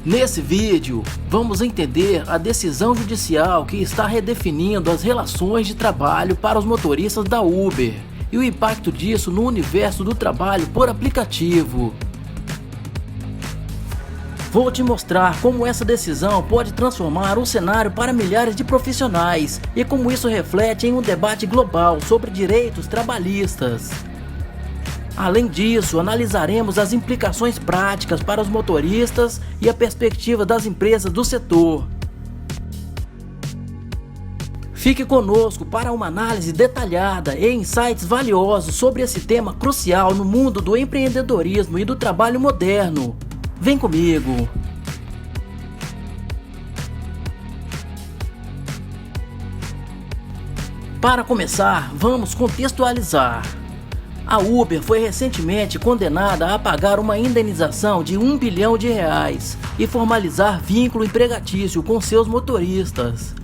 Nesse vídeo, vamos entender a decisão judicial que está redefinindo as relações de trabalho para os motoristas da Uber e o impacto disso no universo do trabalho por aplicativo. Vou te mostrar como essa decisão pode transformar o cenário para milhares de profissionais e como isso reflete em um debate global sobre direitos trabalhistas. Além disso, analisaremos as implicações práticas para os motoristas e a perspectiva das empresas do setor. Fique conosco para uma análise detalhada e insights valiosos sobre esse tema crucial no mundo do empreendedorismo e do trabalho moderno. Vem comigo! Para começar, vamos contextualizar. A Uber foi recentemente condenada a pagar uma indenização de R$1 bilhão e formalizar vínculo empregatício com seus motoristas.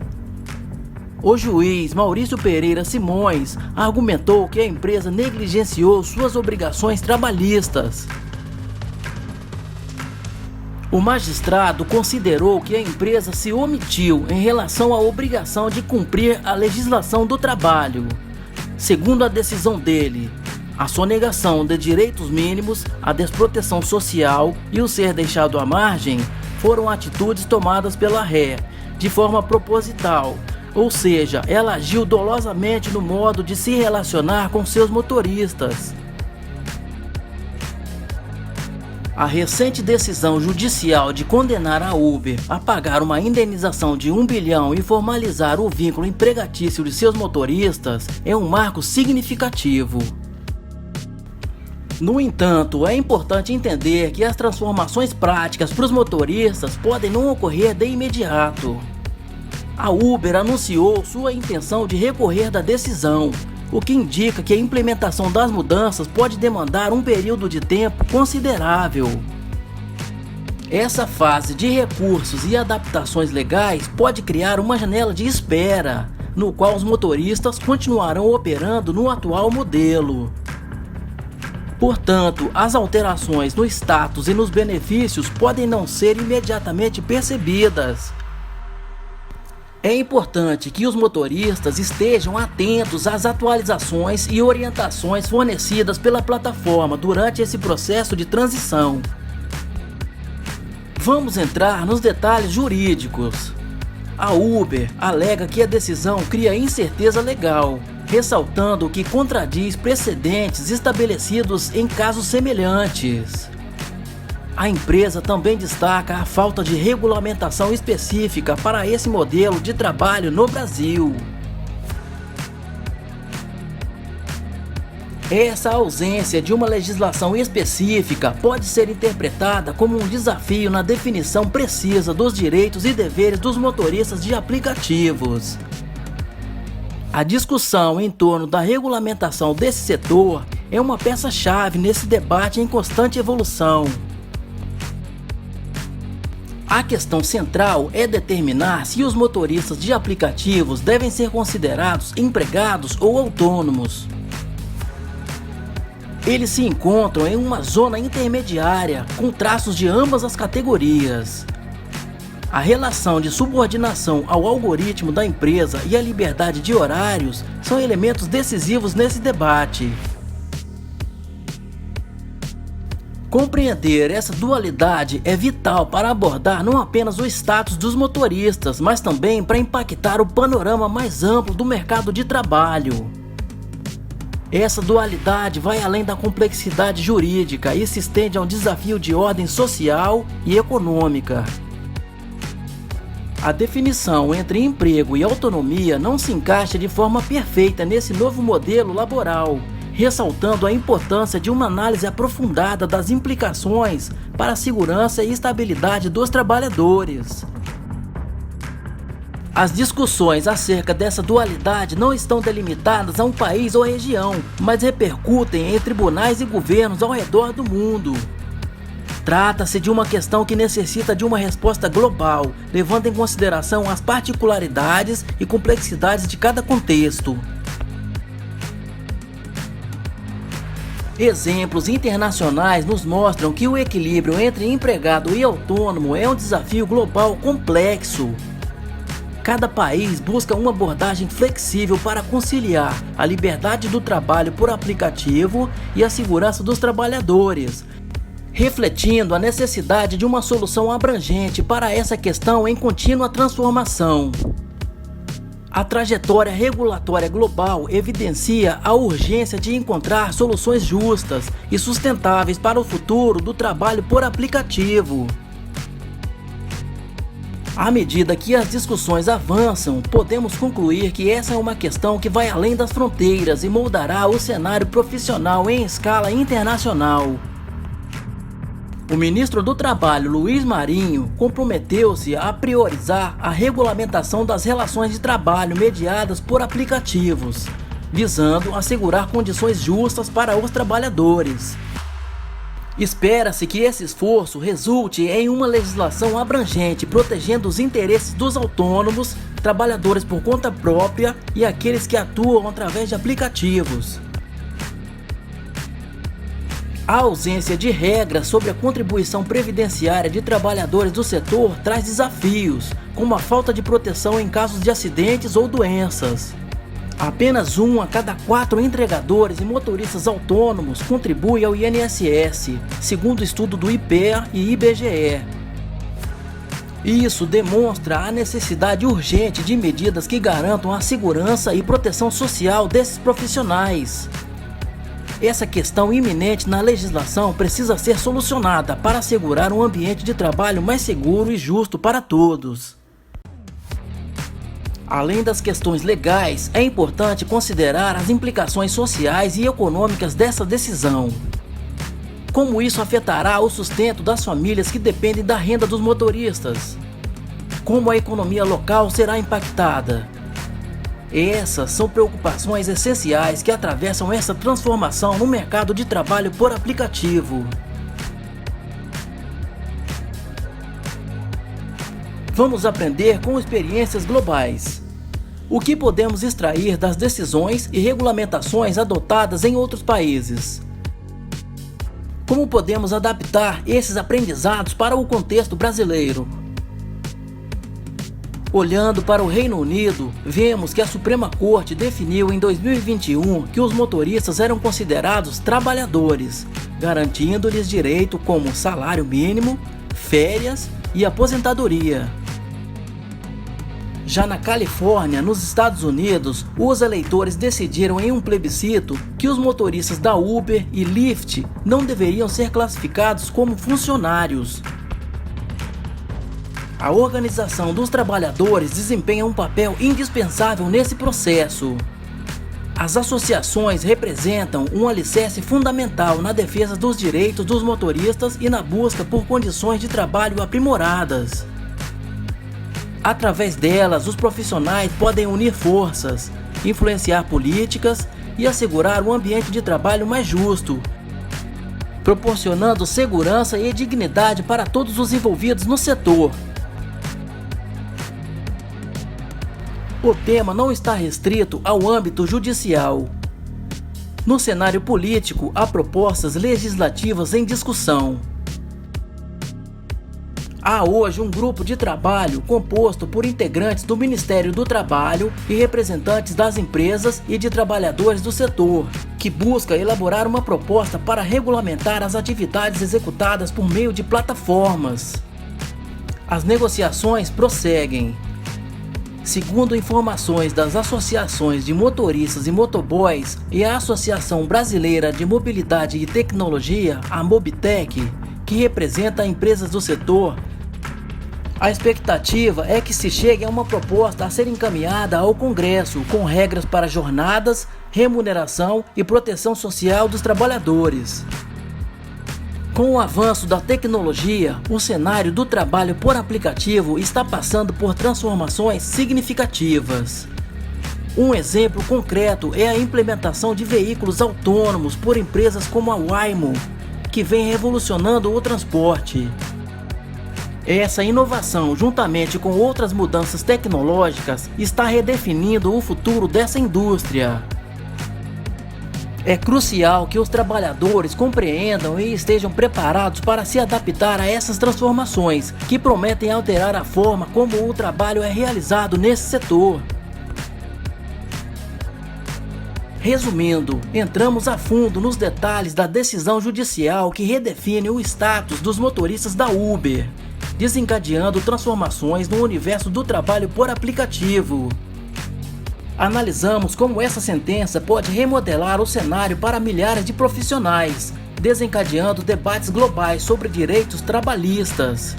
O juiz Maurício Pereira Simões argumentou que a empresa negligenciou suas obrigações trabalhistas. O magistrado considerou que a empresa se omitiu em relação à obrigação de cumprir a legislação do trabalho. Segundo a decisão dele, a sonegação de direitos mínimos, a desproteção social e o ser deixado à margem foram atitudes tomadas pela ré, de forma proposital, ou seja, ela agiu dolosamente no modo de se relacionar com seus motoristas. A recente decisão judicial de condenar a Uber a pagar uma indenização de R$1 bilhão e formalizar o vínculo empregatício de seus motoristas é um marco significativo. No entanto, é importante entender que as transformações práticas para os motoristas podem não ocorrer de imediato. A Uber anunciou sua intenção de recorrer da decisão, o que indica que a implementação das mudanças pode demandar um período de tempo considerável. Essa fase de recursos e adaptações legais pode criar uma janela de espera, no qual os motoristas continuarão operando no atual modelo. Portanto, as alterações no status e nos benefícios podem não ser imediatamente percebidas. É importante que os motoristas estejam atentos às atualizações e orientações fornecidas pela plataforma durante esse processo de transição. Vamos entrar nos detalhes jurídicos. A Uber alega que a decisão cria incerteza legal, ressaltando que contradiz precedentes estabelecidos em casos semelhantes. A empresa também destaca a falta de regulamentação específica para esse modelo de trabalho no Brasil. Essa ausência de uma legislação específica pode ser interpretada como um desafio na definição precisa dos direitos e deveres dos motoristas de aplicativos. A discussão em torno da regulamentação desse setor é uma peça-chave nesse debate em constante evolução. A questão central é determinar se os motoristas de aplicativos devem ser considerados empregados ou autônomos. Eles se encontram em uma zona intermediária, com traços de ambas as categorias. A relação de subordinação ao algoritmo da empresa e a liberdade de horários são elementos decisivos nesse debate. Compreender essa dualidade é vital para abordar não apenas o status dos motoristas, mas também para impactar o panorama mais amplo do mercado de trabalho. Essa dualidade vai além da complexidade jurídica e se estende a um desafio de ordem social e econômica. A definição entre emprego e autonomia não se encaixa de forma perfeita nesse novo modelo laboral, ressaltando a importância de uma análise aprofundada das implicações para a segurança e estabilidade dos trabalhadores. As discussões acerca dessa dualidade não estão delimitadas a um país ou região, mas repercutem em tribunais e governos ao redor do mundo. Trata-se de uma questão que necessita de uma resposta global, levando em consideração as particularidades e complexidades de cada contexto. Exemplos internacionais nos mostram que o equilíbrio entre empregado e autônomo é um desafio global complexo. Cada país busca uma abordagem flexível para conciliar a liberdade do trabalho por aplicativo e a segurança dos trabalhadores, refletindo a necessidade de uma solução abrangente para essa questão em contínua transformação. A trajetória regulatória global evidencia a urgência de encontrar soluções justas e sustentáveis para o futuro do trabalho por aplicativo. À medida que as discussões avançam, podemos concluir que essa é uma questão que vai além das fronteiras e moldará o cenário profissional em escala internacional. O ministro do Trabalho, Luiz Marinho, comprometeu-se a priorizar a regulamentação das relações de trabalho mediadas por aplicativos, visando assegurar condições justas para os trabalhadores. Espera-se que esse esforço resulte em uma legislação abrangente protegendo os interesses dos autônomos, trabalhadores por conta própria e aqueles que atuam através de aplicativos. A ausência de regras sobre a contribuição previdenciária de trabalhadores do setor traz desafios, como a falta de proteção em casos de acidentes ou doenças. Apenas 1 a cada 4 entregadores e motoristas autônomos contribui ao INSS, segundo estudo do IPEA e IBGE. Isso demonstra a necessidade urgente de medidas que garantam a segurança e proteção social desses profissionais. Essa questão iminente na legislação precisa ser solucionada para assegurar um ambiente de trabalho mais seguro e justo para todos. Além das questões legais, é importante considerar as implicações sociais e econômicas dessa decisão. Como isso afetará o sustento das famílias que dependem da renda dos motoristas? Como a economia local será impactada? Essas são preocupações essenciais que atravessam essa transformação no mercado de trabalho por aplicativo. Vamos aprender com experiências globais. O que podemos extrair das decisões e regulamentações adotadas em outros países? Como podemos adaptar esses aprendizados para o contexto brasileiro? Olhando para o Reino Unido, vemos que a Suprema Corte definiu em 2021 que os motoristas eram considerados trabalhadores, garantindo-lhes direito como salário mínimo, férias e aposentadoria. Já na Califórnia, nos Estados Unidos, os eleitores decidiram em um plebiscito que os motoristas da Uber e Lyft não deveriam ser classificados como funcionários. A organização dos trabalhadores desempenha um papel indispensável nesse processo. As associações representam um alicerce fundamental na defesa dos direitos dos motoristas e na busca por condições de trabalho aprimoradas. Através delas, os profissionais podem unir forças, influenciar políticas e assegurar um ambiente de trabalho mais justo, proporcionando segurança e dignidade para todos os envolvidos no setor. O tema não está restrito ao âmbito judicial. No cenário político, há propostas legislativas em discussão. Há hoje um grupo de trabalho composto por integrantes do Ministério do Trabalho e representantes das empresas e de trabalhadores do setor, que busca elaborar uma proposta para regulamentar as atividades executadas por meio de plataformas. As negociações prosseguem. Segundo informações das associações de motoristas e motoboys e a Associação Brasileira de Mobilidade e Tecnologia, a Mobitec, que representa empresas do setor, a expectativa é que se chegue a uma proposta a ser encaminhada ao Congresso com regras para jornadas, remuneração e proteção social dos trabalhadores. Com o avanço da tecnologia, o cenário do trabalho por aplicativo está passando por transformações significativas. Um exemplo concreto é a implementação de veículos autônomos por empresas como a Waymo, que vem revolucionando o transporte. Essa inovação, juntamente com outras mudanças tecnológicas, está redefinindo o futuro dessa indústria. É crucial que os trabalhadores compreendam e estejam preparados para se adaptar a essas transformações, que prometem alterar a forma como o trabalho é realizado nesse setor. Resumindo, entramos a fundo nos detalhes da decisão judicial que redefine o status dos motoristas da Uber, desencadeando transformações no universo do trabalho por aplicativo. Analisamos como essa sentença pode remodelar o cenário para milhares de profissionais, desencadeando debates globais sobre direitos trabalhistas.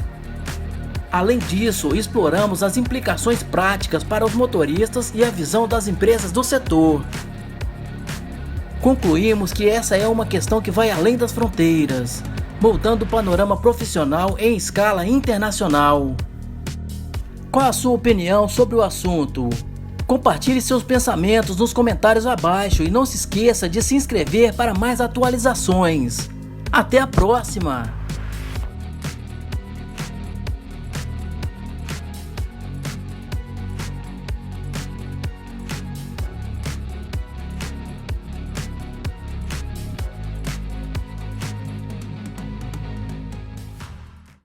Além disso, exploramos as implicações práticas para os motoristas e a visão das empresas do setor. Concluímos que essa é uma questão que vai além das fronteiras, moldando o panorama profissional em escala internacional. Qual a sua opinião sobre o assunto? Compartilhe seus pensamentos nos comentários abaixo e não se esqueça de se inscrever para mais atualizações. Até a próxima!